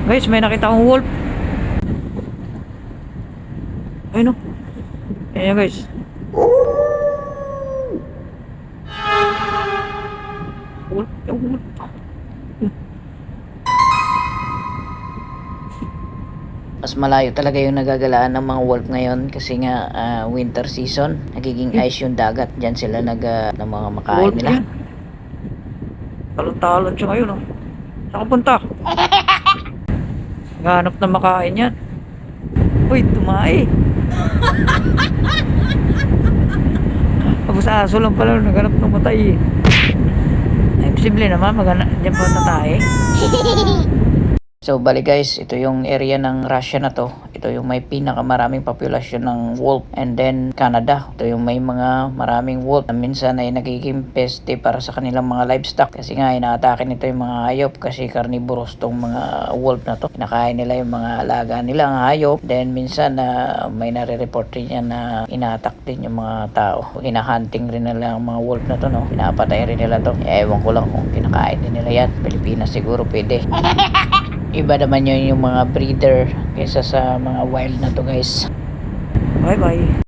Guys, may nakita akong wolf. Ayun o. Ayan guys. Wolf, yung wolf. Mas malayo talaga yung nagagalaan ng mga wolf ngayon kasi nga winter season, nagiging ice yung dagat. Diyan sila ng mga makain nila. Talon-talon siya ngayon, oh. Saan ka punta? Naghanap na makain yan. Uy, tumae. Tapos aso lang pala, naghanap ng matay. Ay, posible naman, dyan pa natae. So bali guys, ito yung area ng Russia na to. Ito yung may pinakamaraming populasyon ng wolf. And then Canada, ito yung may mga maraming wolf na minsan ay nagiging peste para sa kanilang mga livestock. Kasi nga inaatake nito yung mga hayop kasi carnivorous tong mga wolf na to. Kinakain nila yung mga alaga nilang hayop. Then minsan may nare-report rin yan na inaatak din yung mga tao. Hinahunting rin nila ang mga wolf na to, no? Pinapatay rin nila to. Ewan ko lang kung kinakain din nila yan. Pilipinas siguro pwede. Iba naman yun yung mga breeder kaysa sa mga wild na to guys. Bye bye.